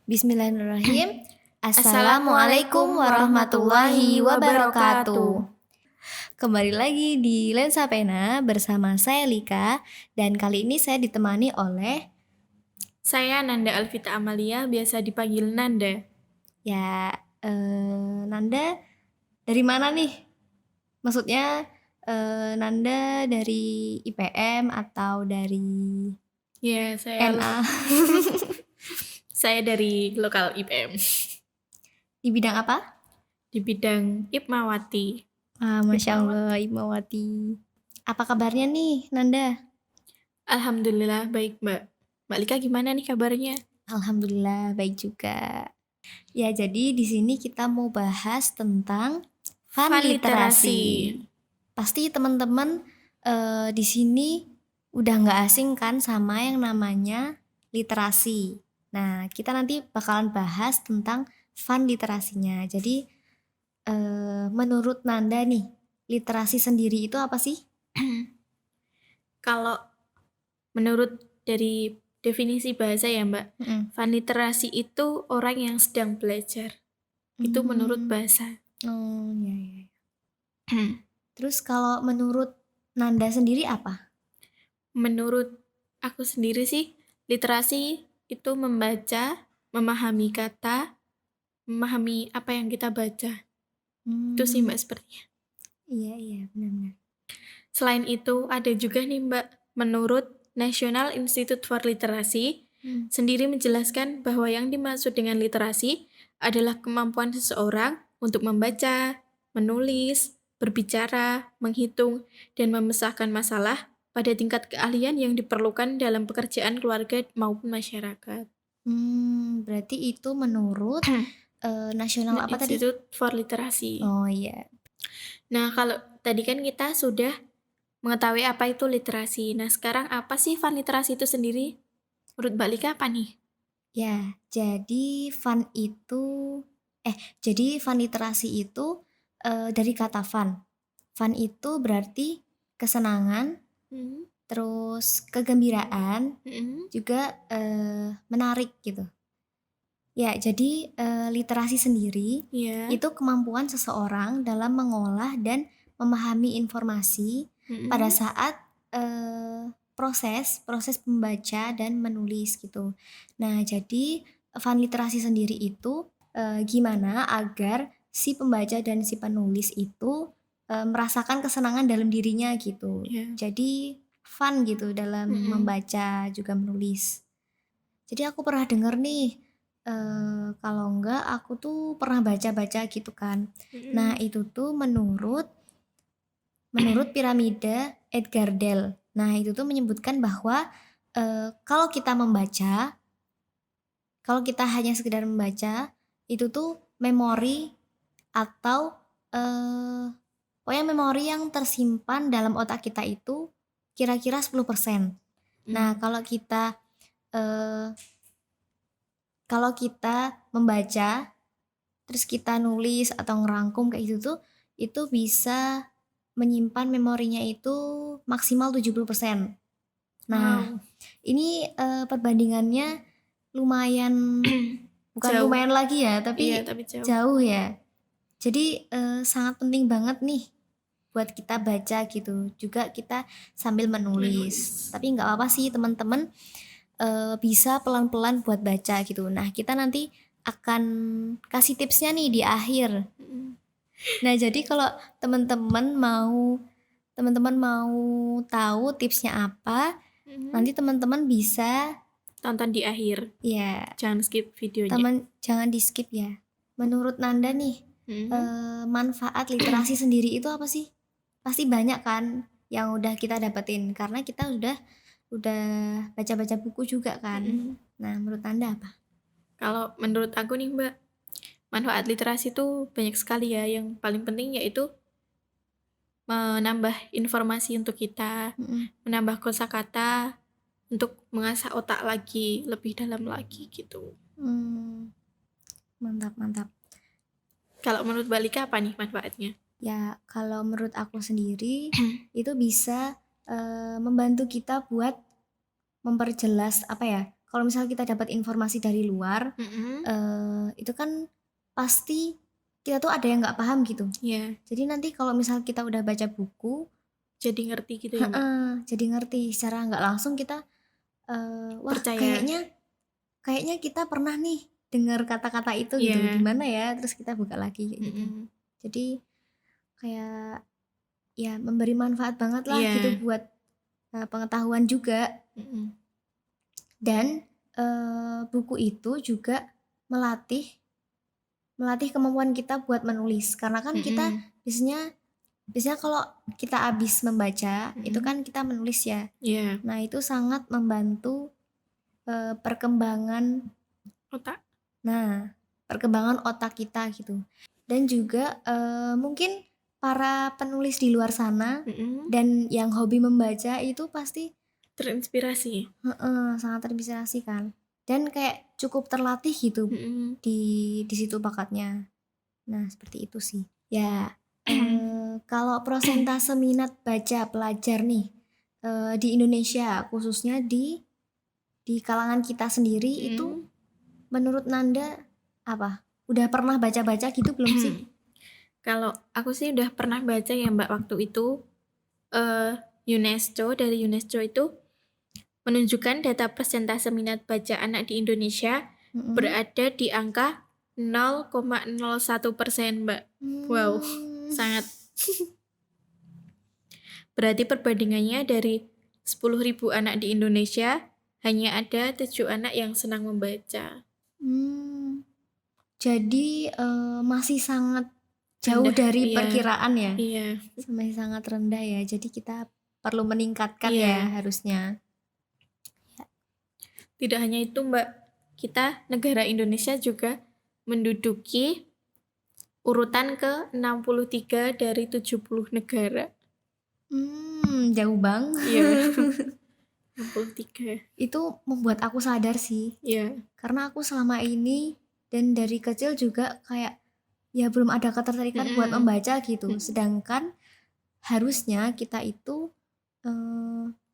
Bismillahirrahmanirrahim. Assalamualaikum warahmatullahi wabarakatuh. Kembali lagi di Lensa Pena bersama saya Lika, dan kali ini saya ditemani oleh Saya Nanda Alvita Amalia, biasa dipanggil Nanda. Nanda dari mana nih? Maksudnya Nanda dari IPM atau dari Ya, saya NA? saya dari lokal IPM Di bidang apa? di bidang Ipmawati. Masya Allah, Imawati. Apa kabarnya nih, Nanda? Alhamdulillah baik, Mbak. Mbak Lika gimana nih kabarnya? Alhamdulillah baik juga. Ya, jadi di sini kita mau bahas tentang fun literasi. Pasti teman-teman di sini udah nggak asing kan sama yang namanya literasi. Nah, kita nanti bakalan bahas tentang fun literasinya. Jadi menurut Nanda nih, literasi sendiri itu apa sih? Kalau menurut dari definisi bahasa ya, Mbak, fun literasi itu orang yang sedang belajar. Itu menurut bahasa. Oh, ya. Terus kalau menurut Nanda sendiri apa? Menurut aku sendiri sih, literasi itu membaca, memahami kata, memahami apa yang kita baca. Itu sih, Mbak, sepertinya. Iya, benar-benar. Selain itu, ada juga nih, Mbak, menurut National Institute for Literacy, sendiri menjelaskan bahwa yang dimaksud dengan literasi adalah kemampuan seseorang untuk membaca, menulis, berbicara, menghitung, dan memecahkan masalah pada tingkat keahlian yang diperlukan dalam pekerjaan keluarga maupun masyarakat. Berarti itu menurut nasional apa tadi? Institute for Literacy. Oh iya. Nah, kalau tadi kan kita sudah mengetahui apa itu literasi. Nah, sekarang apa sih fun literasi itu sendiri? Menurut Mbak Lika apa nih? Ya, jadi fun literasi itu dari kata fun. Fun itu berarti kesenangan, terus kegembiraan, juga menarik gitu. Ya, jadi literasi sendiri itu kemampuan seseorang dalam mengolah dan memahami informasi pada saat proses membaca dan menulis gitu. Nah, jadi fun literasi sendiri itu gimana agar si pembaca dan si penulis itu merasakan kesenangan dalam dirinya gitu. Jadi fun gitu dalam membaca juga menulis. Jadi aku pernah dengar nih, kalau enggak aku tuh pernah baca-baca gitu kan. Nah, itu tuh menurut piramida Edgar Dell. Nah, itu tuh menyebutkan bahwa kalau kita hanya sekedar membaca, itu tuh memori atau pokoknya memori yang tersimpan dalam otak kita itu kira-kira 10%. Nah, kalau kita membaca, terus kita nulis atau ngerangkum kayak gitu tuh, itu bisa menyimpan memorinya itu maksimal 70%. Nah, ini perbandingannya lumayan, bukan Jauh. lumayan lagi ya, tapi, Iya, tapi jauh ya. Jadi sangat penting banget nih buat kita baca gitu. Juga kita sambil menulis. Tapi nggak apa-apa sih teman-teman, bisa pelan-pelan buat baca gitu. Nah, kita nanti akan kasih tipsnya nih di akhir. Nah, jadi kalau teman-teman mau tahu tipsnya apa, nanti teman-teman bisa tonton di akhir. Ya. Jangan skip videonya. Jangan di skip ya. Menurut Nanda nih, manfaat literasi sendiri itu apa sih? Pasti banyak kan yang udah kita dapetin karena kita udah baca-baca buku juga kan. Nah, menurut Anda apa? Kalau menurut aku nih, Mbak, manfaat literasi itu banyak sekali ya. Yang paling penting yaitu menambah informasi untuk kita, menambah kosakata, untuk mengasah otak lagi, lebih dalam lagi gitu. Mantap. Kalau menurut Mbak Lika apa nih manfaatnya? Ya, kalau menurut aku sendiri itu bisa membantu kita buat memperjelas kalau misal kita dapat informasi dari luar, itu kan pasti kita tuh ada yang nggak paham gitu. Iya, Jadi nanti kalau misal kita udah baca buku, jadi ngerti gitu ya, Mbak. jadi ngerti secara nggak langsung kita, wah Percaya. kayaknya kita pernah nih dengar kata-kata itu gitu, Iya. di mana ya? Terus kita buka lagi kayak gitu. Mm-mm. Jadi kayak ya memberi manfaat banget lah Iya. gitu buat pengetahuan juga. Mm-mm. Dan buku itu juga melatih kemampuan kita buat menulis, karena kan kita Mm-mm. biasanya kalau kita habis membaca itu Mm-mm. kan kita menulis ya. Iya, Nah itu sangat membantu perkembangan otak. perkembangan otak kita gitu. Dan juga mungkin para penulis di luar sana Mm-mm. dan yang hobi membaca itu pasti Terinspirasi. sangat terinspirasi kan. Dan kayak cukup terlatih gitu Mm-mm. di situ bakatnya. Nah, seperti itu sih. Ya, kalau prosentase minat baca pelajar nih di Indonesia, khususnya di kalangan kita sendiri itu Mm-mm. menurut Nanda apa? Udah pernah baca-baca gitu belum sih? Kalau aku sih udah pernah baca ya, Mbak, waktu itu dari UNESCO itu menunjukkan data persentase minat baca anak di Indonesia Mm-mm. berada di angka 0,01%, Mbak. Wow, sangat. Berarti perbandingannya dari 10.000 anak di Indonesia, hanya ada 7 anak yang senang membaca. Jadi masih sangat jauh Rendah, dari iya. perkiraan ya? Iya. Masih sangat rendah ya. Jadi kita perlu meningkatkan Iya. ya harusnya. Tidak hanya itu, Mbak, kita negara Indonesia juga menduduki urutan ke-63 dari 70 negara. Jauh banget. Iya. 63. Itu membuat aku sadar sih. Iya. Karena aku selama ini dan dari kecil juga kayak ya belum ada ketertarikan buat membaca gitu. Sedangkan harusnya kita itu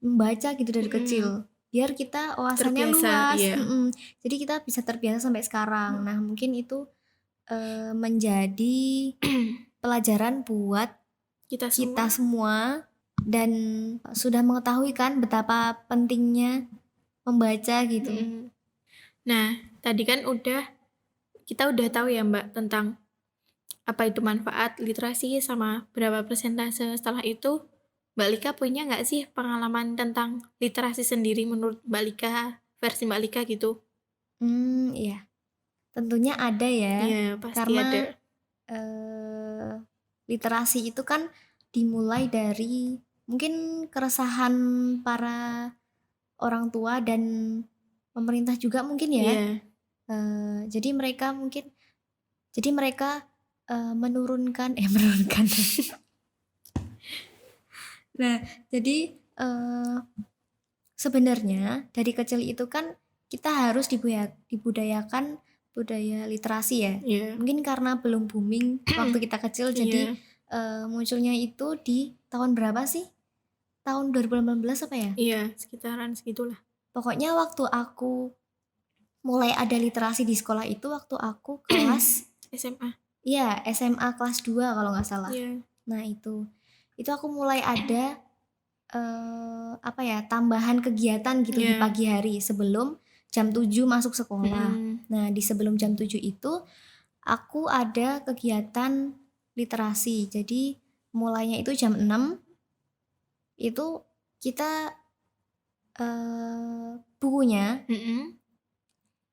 membaca gitu dari kecil. Biar kita wawasannya Terbiasa, luas. iya. Jadi kita bisa terbiasa sampai sekarang. Nah, mungkin itu menjadi pelajaran buat kita semua dan sudah mengetahui kan betapa pentingnya membaca gitu. Nah, tadi kan kita udah tahu ya, Mbak, tentang apa itu manfaat literasi sama berapa persentase. Setelah itu, Mbak Lika punya nggak sih pengalaman tentang literasi sendiri menurut Mbak Lika, versi Mbak Lika gitu? Iya. Tentunya ada ya. Iya, pasti Karena ada. Literasi itu kan dimulai dari mungkin keresahan para orang tua dan pemerintah juga mungkin ya. Iya. Jadi mereka menurunkan. Nah, jadi sebenarnya dari kecil itu kan kita harus dibudayakan budaya literasi ya. Iya. Mungkin karena belum booming waktu kita kecil, jadi munculnya itu di tahun berapa sih? Tahun 2018 apa ya? Iya, sekitaran segitulah. Pokoknya waktu aku mulai ada literasi di sekolah itu waktu aku kelas SMA. Iya, SMA kelas 2 kalau nggak salah. Iya. Nah, itu aku mulai ada tambahan kegiatan gitu di pagi hari sebelum jam 7 masuk sekolah. Nah, di sebelum jam 7 itu aku ada kegiatan literasi. Jadi mulainya itu jam 6. Itu kita bukunya.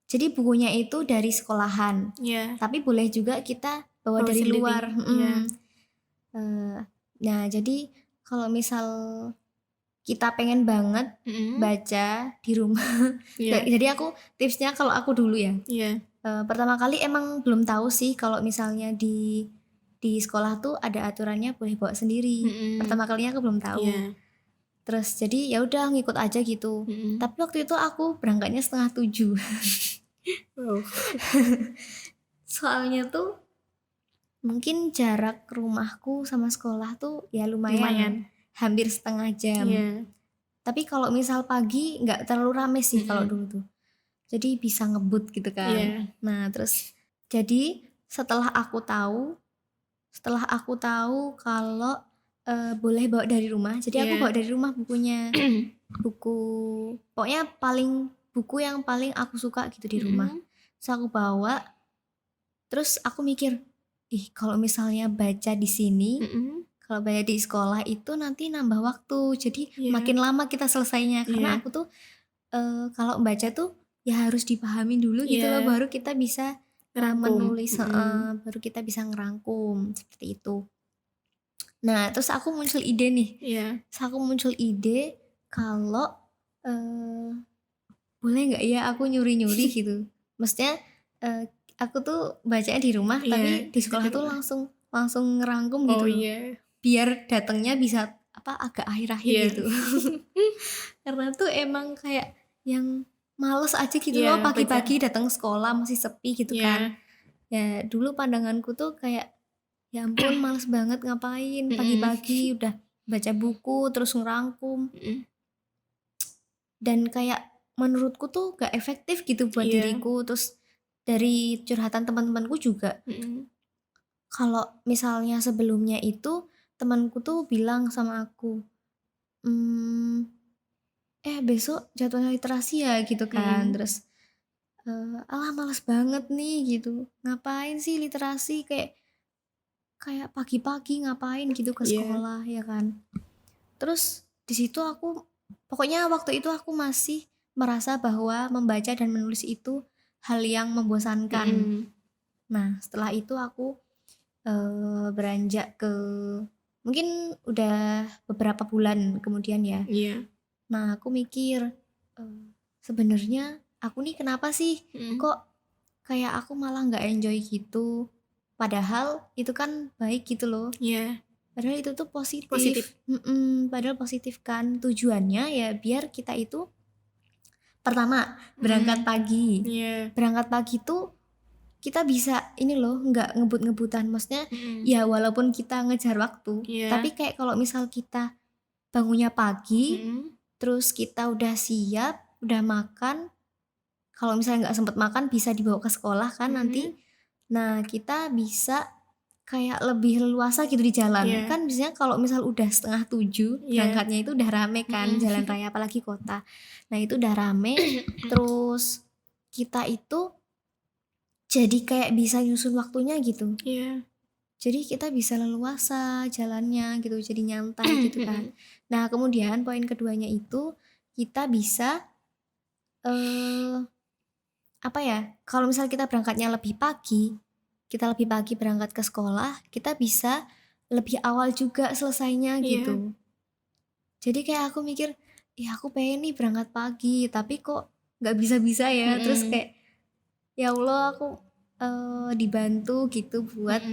Jadi bukunya itu dari sekolahan. Tapi boleh juga kita bawa dari sendiri. luar. Nah, jadi kalau misal kita pengen banget baca di rumah. Jadi aku tipsnya kalau aku dulu ya. Pertama kali emang belum tahu sih kalau misalnya di sekolah tuh ada aturannya boleh bawa sendiri. Pertama kalinya aku belum tahu. Terus jadi ya udah ngikut aja gitu. Tapi waktu itu aku berangkatnya 6:30. Wow. Soalnya tuh mungkin jarak rumahku sama sekolah tuh ya lumayan. Hampir setengah jam. Tapi kalau misal pagi nggak terlalu rame sih kalau dulu tuh. jadi bisa ngebut gitu kan. Iya. Nah terus jadi setelah aku tahu kalau boleh bawa dari rumah, jadi aku Iya. bawa dari rumah bukunya, buku pokoknya buku yang paling aku suka gitu di rumah. Terus aku bawa, terus aku mikir, ih kalau misalnya baca di sini, kalau baca di sekolah itu nanti nambah waktu, jadi Iya. makin lama kita selesainya. Karena Iya. aku tuh kalau baca tuh ya harus dipahami dulu gitu loh, Iya. baru kita bisa Ngerangkum. menulis, baru kita bisa ngerangkum seperti itu. Nah terus aku muncul ide nih, Iya. kalau boleh nggak ya aku nyuri-nyuri gitu. Maksudnya aku tuh bacanya di rumah, Iya, tapi di bisa sekolah di tuh rumah. langsung ngerangkum gitu Oh loh. iya. Biar datangnya bisa agak akhir-akhir Iya. gitu. Karena tuh emang kayak yang males aja gitu loh, Iya, baca. pagi-pagi datang sekolah masih sepi gitu kan. Iya. Ya dulu pandanganku tuh kayak, ya ampun males banget ngapain pagi-pagi udah baca buku terus ngerangkum. Dan kayak menurutku tuh gak efektif gitu buat Iya. diriku. Terus dari curhatan teman-temanku juga, kalau misalnya sebelumnya itu temanku tuh bilang sama aku, besok jadwalnya literasi ya gitu kan. Terus alah males banget nih gitu, ngapain sih literasi, kayak pagi-pagi ngapain gitu ke Iya. sekolah ya kan. Terus di situ pokoknya waktu itu aku masih merasa bahwa membaca dan menulis itu hal yang membosankan. Nah setelah itu aku beranjak ke, mungkin udah beberapa bulan kemudian ya. Iya. Nah aku mikir, sebenarnya aku nih kenapa sih kok kayak aku malah nggak enjoy gitu, padahal itu kan baik gitu loh. Iya. Padahal itu tuh positif. Positif. Padahal positif kan, tujuannya ya biar kita itu pertama berangkat pagi. Iya. Berangkat pagi tuh kita bisa ini loh, nggak ngebut-ngebutan. Maksudnya ya walaupun kita ngejar waktu, Iya. tapi kayak kalau misal kita bangunnya pagi, terus kita udah siap, udah makan, kalau misalnya nggak sempet makan bisa dibawa ke sekolah kan nanti. Nah kita bisa kayak lebih leluasa gitu di jalan. Iya. Kan biasanya kalau misal udah 6:30 Iya. berangkatnya itu udah rame kan jalan raya apalagi kota. Nah itu udah rame, terus kita itu jadi kayak bisa nyusun waktunya gitu. Iya. Jadi kita bisa leluasa jalannya gitu, jadi nyantai gitu kan. Nah kemudian poin keduanya itu kita bisa apa ya, kalau misal kita berangkatnya lebih pagi, kita lebih pagi berangkat ke sekolah, kita bisa lebih awal juga selesainya Iya. gitu. Jadi kayak aku mikir, ya aku pengen nih berangkat pagi, tapi kok nggak bisa-bisa ya. Terus kayak, ya Allah aku dibantu gitu buat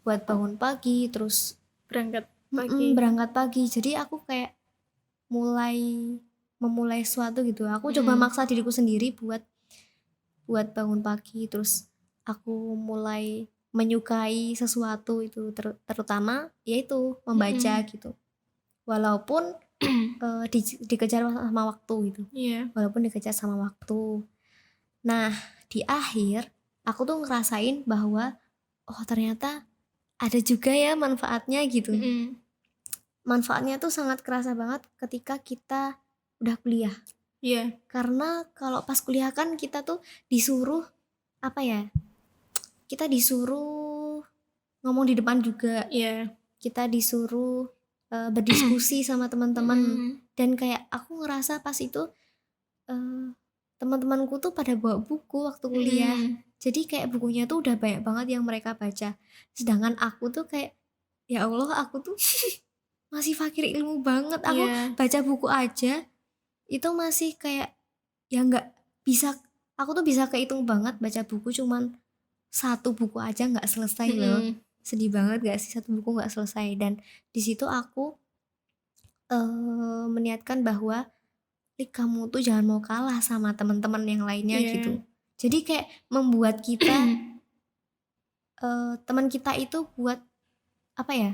bangun pagi, terus Berangkat pagi. berangkat pagi. Jadi aku kayak memulai sesuatu gitu. Aku coba maksa diriku sendiri buat bangun pagi, terus aku mulai menyukai sesuatu itu, terutama yaitu membaca gitu. Walaupun dikejar sama waktu gitu. Iya. Walaupun dikejar sama waktu. Nah, di akhir aku tuh ngerasain bahwa oh ternyata ada juga ya manfaatnya gitu. Manfaatnya tuh sangat kerasa banget ketika kita udah kuliah. Iya. Karena kalau pas kuliah kan kita tuh disuruh apa ya? Kita disuruh ngomong di depan juga. Iya. Kita disuruh berdiskusi sama teman-teman. Dan kayak aku ngerasa pas itu teman-temanku tuh pada bawa buku waktu kuliah. Jadi kayak bukunya tuh udah banyak banget yang mereka baca. Sedangkan aku tuh kayak, ya Allah aku tuh masih fakir ilmu banget. Aku baca buku aja itu masih kayak ya nggak bisa. Aku tuh bisa kehitung banget baca buku cuman satu buku aja nggak selesai loh. Sedih banget gak sih, satu buku nggak selesai. Dan di situ aku meniatkan bahwa kamu tuh jangan mau kalah sama teman-teman yang lainnya gitu. Jadi kayak membuat kita teman kita itu buat apa ya?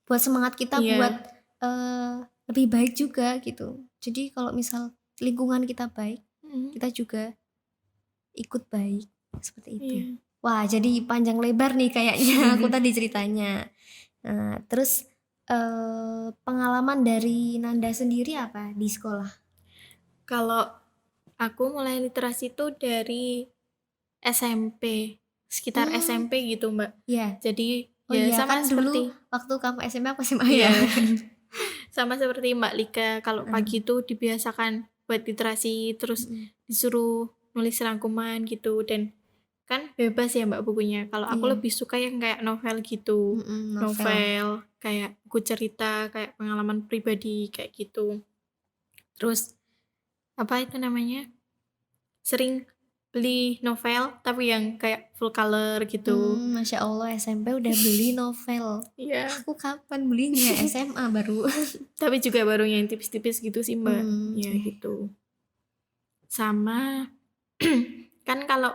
Buat semangat kita buat lebih baik juga gitu. Jadi kalau misal lingkungan kita baik, kita juga ikut baik, seperti itu. Iya. Wah, jadi panjang lebar nih kayaknya aku tadi ceritanya. Nah, terus pengalaman dari Nanda sendiri apa di sekolah? Kalau aku mulai literasi itu dari SMP, sekitar Hmm, SMP gitu, Mbak. ya. Jadi Oh ya iya, sama kan dulu seperti waktu kamu SMA aku SMA ya. iya, sama seperti Mbak Lika, kalau Heeh. pagi itu dibiasakan buat literasi, terus Mhm. disuruh nulis rangkuman gitu, dan kan bebas ya Mbak bukunya. Kalau aku Iya. lebih suka yang kayak novel gitu, Novel. novel, kayak buku cerita, kayak pengalaman pribadi, kayak gitu. Terus, apa itu namanya, sering beli novel, tapi yang kayak full color gitu. Masya Allah SMP udah beli novel. Iya. Aku kapan belinya? SMA baru. Tapi juga baru yang tipis-tipis gitu sih Mbak, ya Iya. gitu. Sama kan kalau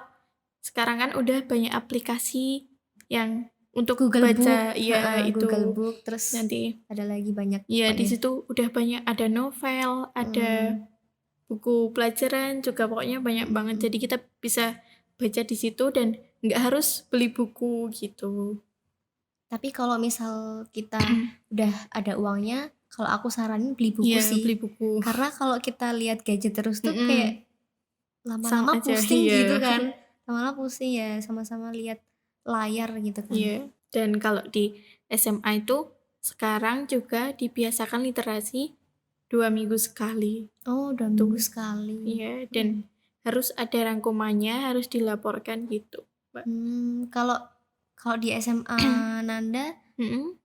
sekarang kan udah banyak aplikasi yang untuk Google Book, baca, iya Google itu. Book, terus Nanti ada lagi banyak ya di pokoknya. situ udah banyak, ada novel, ada Mhm, buku pelajaran juga, pokoknya banyak banget. mhm. Jadi kita bisa baca di situ dan nggak harus beli buku gitu. Tapi kalau misal kita udah ada uangnya, kalau aku saranin beli buku Iya, beli sih. buku. Karena kalau kita lihat gadget terus tuh Mhm, kayak sama lama-lama aja, pusing gitu iya. kan. Lama-lama pusing ya, sama-sama lihat layar gitu kan. Iya, dan kalau di SMA itu sekarang juga dibiasakan literasi 2 minggu sekali, Oh, 2 minggu tuh. sekali. Iya, dan Mhm. harus ada rangkumannya, harus dilaporkan gitu, Mbak. Kalau kalau di SMA Nanda Mhm,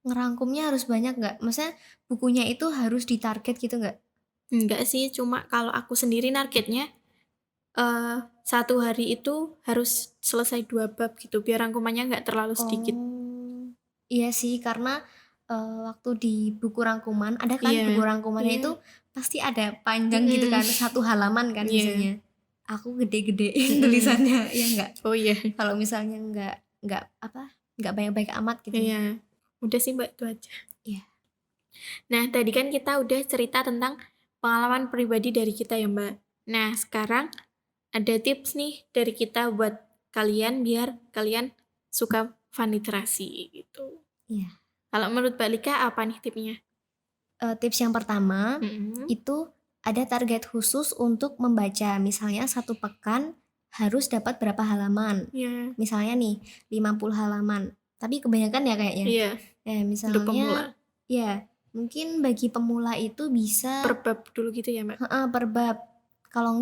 ngerangkumnya harus banyak nggak? Maksudnya bukunya itu harus ditarget gitu nggak? enggak sih, cuma kalau aku sendiri nargetnya, 1 hari itu harus selesai 2 bab gitu, biar rangkumannya nggak terlalu sedikit. Oh, iya sih karena, waktu di buku rangkuman ada kan Iya, buku rangkumannya iya, itu pasti ada panjang gitu mhm, kan, satu halaman kan iya, biasanya. Aku gede-gedein mhm. tulisannya, ya nggak? Oh iya, Kalau misalnya nggak apa, nggak banyak-banyak amat gitu. iya. Udah sih Mbak, itu aja. Iya. Nah, tadi kan kita udah cerita tentang pengalaman pribadi dari kita ya, Mbak. Nah, sekarang ada tips nih dari kita buat kalian biar kalian suka fun literasi gitu. Iya. Kalau menurut Mbak Lika apa nih tipsnya? Tips yang pertama, Mhm. itu ada target khusus untuk membaca. Misalnya satu pekan harus dapat berapa halaman. Iya, Misalnya nih 50 halaman, tapi kebanyakan ya kayaknya. iya, untuk Misalnya pemula. ya mungkin bagi pemula itu Per bisa bab dulu gitu ya, Mbak? per bab. Kalau,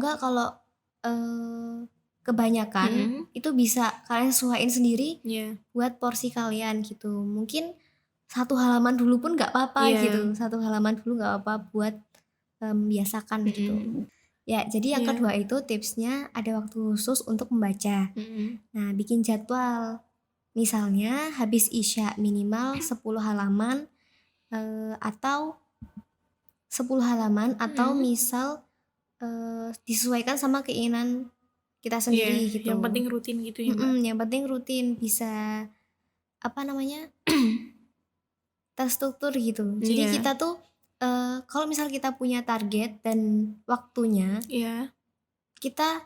kebanyakan Mhm. itu bisa kalian sesuaiin sendiri Iya, buat porsi kalian gitu. Mungkin satu halaman dulu pun nggak apa-apa iya, gitu, satu halaman dulu nggak apa-apa buat, membiasakan gitu. mhm, Ya, jadi yang iya, kedua itu tipsnya ada waktu khusus untuk membaca. mhm, Nah, bikin jadwal. Misalnya habis Isya minimal 10 halaman, atau 10 halaman atau mhm. misal, disesuaikan sama keinginan kita Iya, sendiri yang gitu. penting rutin gitu ya, Mbak? Yang penting rutin, bisa apa namanya, terstruktur gitu. Jadi Iya, kita tuh, kalau misal kita punya target dan waktunya, iya, kita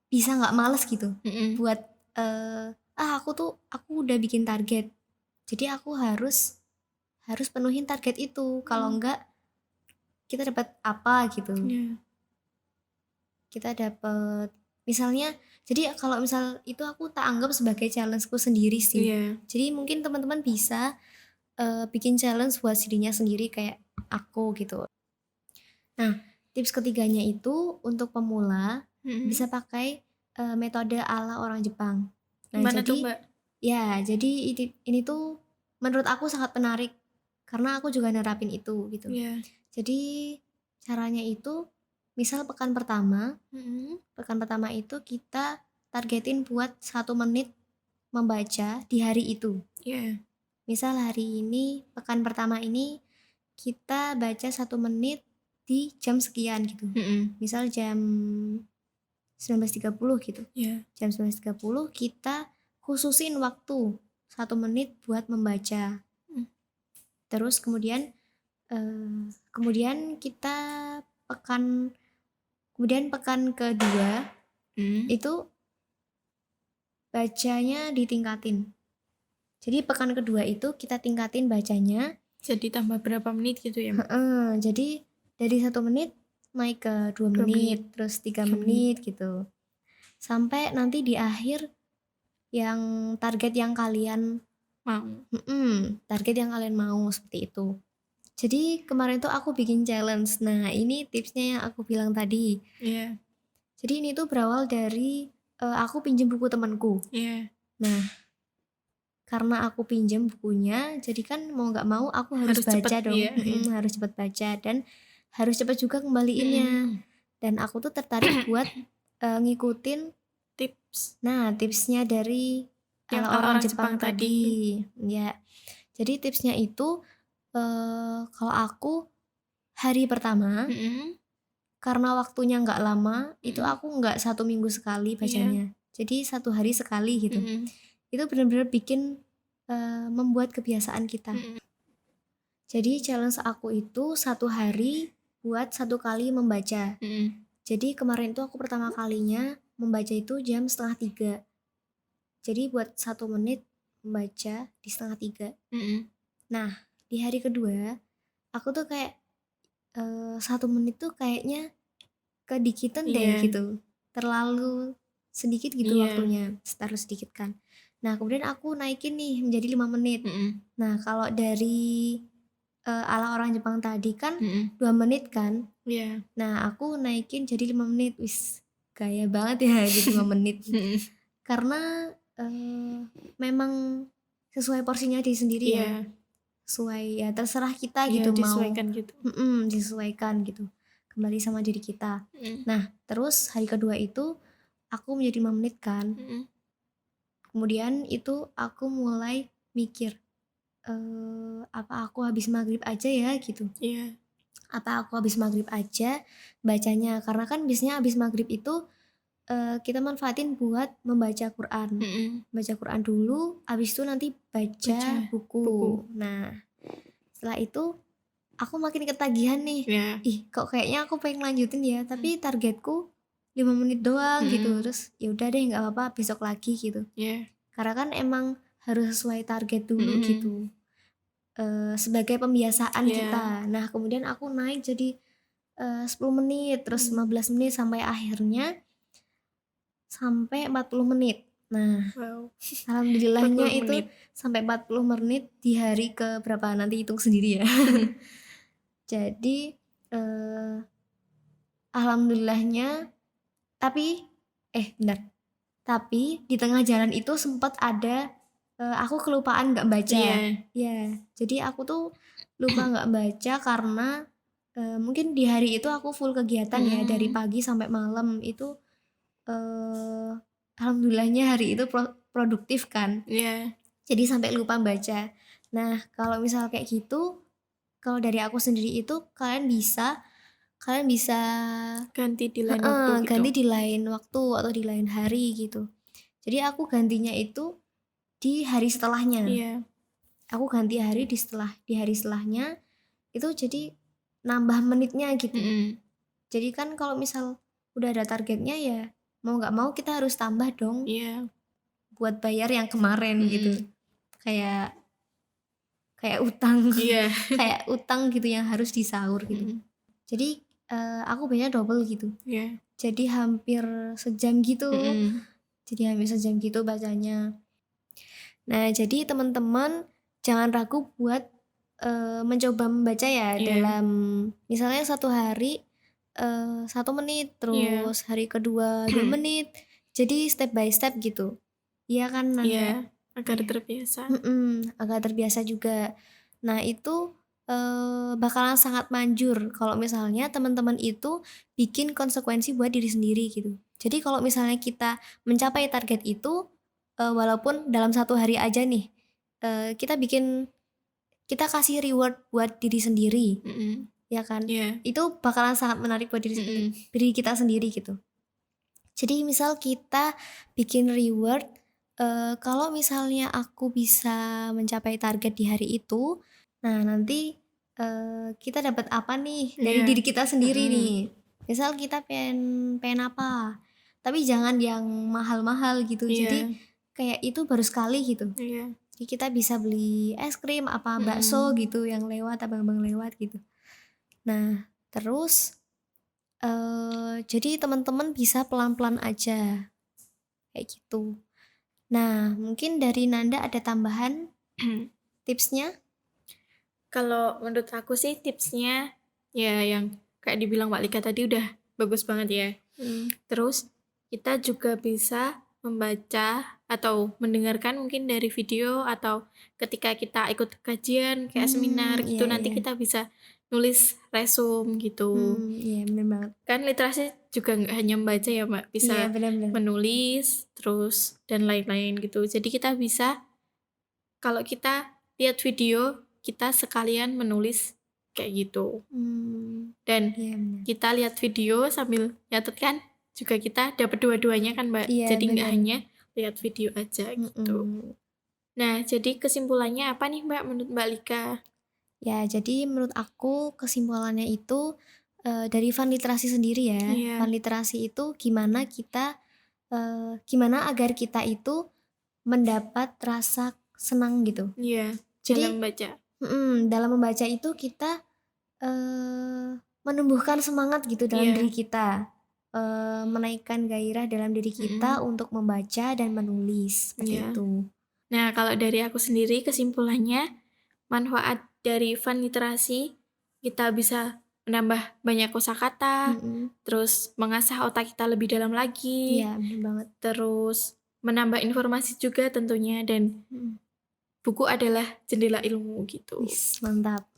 bisa nggak males gitu mhm, buat, aku udah bikin target, jadi aku harus harus penuhin target itu, kalau mmm, enggak kita dapat apa gitu. iya, Kita dapat misalnya jadi kalau misal itu aku tak anggap sebagai challenge-ku sendiri sih. iya, Jadi mungkin teman-teman bisa, bikin challenge buat dirinya sendiri kayak aku gitu. Nah, tips ketiganya itu untuk pemula mhm. bisa pakai, metode ala orang Jepang. Nah, Gimana tuh, jadi Mbak? ya, jadi ini tuh menurut aku sangat menarik karena aku juga nerapin itu gitu. Iya, Jadi caranya itu misal mhm, pekan pertama itu kita targetin buat 1 menit membaca di hari itu. iya, Misal hari ini, pekan pertama ini kita baca 1 menit di jam sekian gitu. mhm, Misal jam 19.30 gitu. iya, Jam 19.30 kita khususin waktu 1 menit buat membaca. mhm, Terus kemudian kita pekan kemudian pekan kedua itu bacanya ditingkatin. Jadi pekan kedua itu kita tingkatin bacanya. Jadi tambah berapa menit gitu ya, Mbak? Jadi dari 1 menit naik ke 2 menit, terus 3 menit gitu. Sampai nanti di akhir yang target yang kalian Mau. target yang kalian mau, seperti itu. Jadi kemarin tuh aku bikin challenge. Nah, ini tipsnya yang aku bilang tadi. Iya. Jadi ini tuh berawal dari aku pinjem buku temanku. Iya. Nah, karena aku pinjem bukunya, jadi kan mau nggak mau aku harus baca cepet, dong. iya. Harus cepet baca dan harus cepet juga kembaliinnya. Dan aku tuh tertarik buat ngikutin Tips tipsnya dari yang orang orang Jepang Jepang tadi. Ya. Jadi tipsnya itu kalau aku hari pertama karena waktunya nggak lama, itu aku nggak 1 minggu sekali bacanya. Jadi 1 hari sekali gitu. Itu benar-benar bikin membuat kebiasaan kita. Jadi challenge aku itu 1 hari buat 1 kali membaca. Jadi kemarin itu aku pertama kalinya membaca itu jam 2:30. Jadi buat 1 menit membaca di 2:30. Nah, di hari kedua aku tuh kayak 1 menit tuh kayaknya kedikitan deh gitu. Terlalu sedikit gitu waktunya, harus sedikit kan. Nah, kemudian aku naikin nih menjadi 5 menit. Nah, kalau dari ala orang Jepang tadi kan 2 menit kan. Nah, aku naikin jadi 5 menit. Wis, gaya banget ya jadi 5 menit. Karena memang sesuai porsinya diri sendiri ya. Sesuai ya terserah kita gitu mau. Disesuaikan gitu. Kembali sama diri kita. Nah, terus hari kedua itu aku menjadi 5 menit kan. Kemudian itu aku mulai mikir, apa aku habis maghrib aja ya gitu. Apa aku habis maghrib aja bacanya, karena kan biasanya habis maghrib itu kita manfaatin buat membaca Quran. Baca Quran dulu, habis itu nanti baca buku. Nah, setelah itu aku makin ketagihan nih. Ih, kok kayaknya aku pengen lanjutin ya, tapi targetku 5 menit doang gitu. Terus ya udah deh, nggak apa-apa, besok lagi gitu. Karena kan emang harus sesuai target dulu gitu. Sebagai pembiasaan kita. Nah, kemudian aku naik jadi 10 menit, terus 15 menit sampai akhirnya sampai 40 menit. Nah, alhamdulillahnya 40 itu menit. sampai 40 menit di hari ke berapa, nanti hitung sendiri ya. Jadi alhamdulillahnya, tapi bentar. Tapi di tengah jalan itu sempat ada aku kelupaan nggak baca. Jadi aku tuh lupa nggak baca karena mungkin di hari itu aku full kegiatan ya, dari pagi sampai malam itu. Alhamdulillahnya hari itu produktif kan. Jadi sampai lupa baca. Nah, kalau misal kayak gitu, kalau dari aku sendiri itu kalian bisa ganti di lain waktu gitu. ganti di lain waktu atau di lain hari gitu. Jadi aku gantinya itu di hari setelahnya. Aku ganti hari di hari setelahnya itu, jadi nambah menitnya gitu. Jadi kan kalau misal udah ada targetnya ya mau nggak mau kita harus tambah dong. Buat bayar yang kemarin gitu. Kayak utang. Kayak utang gitu yang harus disaur gitu. Jadi aku bayarnya double gitu. Jadi hampir sejam gitu. Bacanya. Nah, jadi teman-teman jangan ragu buat mencoba membaca ya. Dalam misalnya 1 hari 1 menit, terus hari kedua 2 menit. Jadi step by step gitu. Iya kan, Nanda? Agar terbiasa. Agar terbiasa juga. Nah, itu bakalan sangat manjur kalau misalnya teman-teman itu bikin konsekuensi buat diri sendiri gitu. Jadi kalau misalnya kita mencapai target itu, walaupun dalam 1 hari aja nih, kita kasih reward buat diri sendiri, ya kan? Itu bakalan sangat menarik buat diri kita sendiri gitu. Jadi misal kita bikin reward, kalau misalnya aku bisa mencapai target di hari itu, nah nanti kita dapat apa nih dari diri kita sendiri nih. Misal kita pengen apa? tapi jangan yang mahal-mahal gitu. Jadi kayak itu baru sekali gitu. Iya. Jadi kita bisa beli es krim apa bakso gitu yang lewat, abang-abang lewat gitu. Nah, terus jadi teman-teman bisa pelan-pelan aja kayak gitu. Nah, mungkin dari Nanda ada tambahan tipsnya? Kalau menurut aku sih tipsnya ya yang kayak dibilang Mbak Lika tadi udah bagus banget ya. Terus kita juga bisa membaca atau mendengarkan mungkin dari video, atau ketika kita ikut kajian kayak seminar gitu, nanti kita bisa nulis resume gitu. Iya bener banget. Kan literasi juga nggak hanya membaca ya Mbak, bisa Iya benar-benar. menulis terus dan lain-lain gitu. Jadi kita bisa, kalau kita lihat video, kita sekalian menulis kayak gitu. Dan Iya benar. kita lihat video sambil nyatet kan juga kita dapat dua-duanya kan Mbak. Iya, Jadi nggak benar. hanya lihat video aja gitu. Nah, jadi kesimpulannya apa nih Mbak menurut Mbak Lika? Ya, jadi menurut aku kesimpulannya itu dari fun literasi sendiri ya. Iya. Fun literasi itu gimana kita gimana agar kita itu mendapat rasa senang gitu. Iya, Jadi dalam membaca. dalam membaca itu kita menumbuhkan semangat gitu dalam Iya. diri kita. Menaikkan gairah dalam diri kita untuk membaca dan menulis seperti Iya. itu. Nah, kalau dari aku sendiri kesimpulannya, manfaat dari fun literasi, kita bisa menambah banyak kosakata, terus mengasah otak kita lebih dalam lagi, Iya, bener banget. terus menambah informasi juga tentunya, dan buku adalah jendela ilmu gitu. Wis, mantap.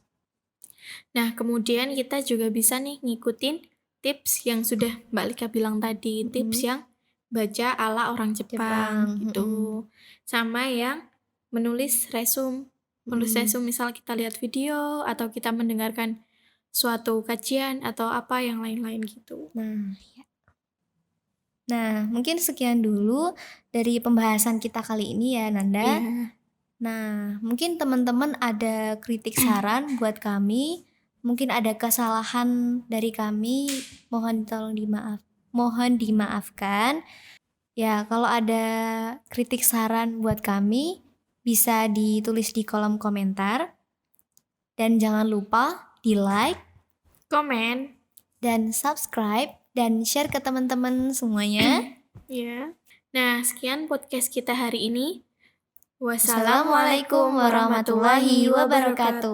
Nah, kemudian kita juga bisa nih ngikutin tips yang sudah Mbak Lika bilang tadi, tips yang baca ala orang Jepang gitu. Sama yang menulis resume. Menulis resume misal kita lihat video atau kita mendengarkan suatu kajian atau apa yang lain-lain gitu. Nah, ya. Nah, mungkin sekian dulu dari pembahasan kita kali ini ya, Nanda. Iya. Nah, mungkin teman-teman ada kritik saran buat kami, mungkin ada kesalahan dari kami, mohon dimaafkan. Ya, kalau ada kritik saran buat kami, bisa ditulis di kolom komentar. Dan jangan lupa di like, Komen, dan subscribe, dan share ke teman-teman semuanya. ya. Nah, sekian podcast kita hari ini. Wassalamualaikum warahmatullahi wabarakatuh.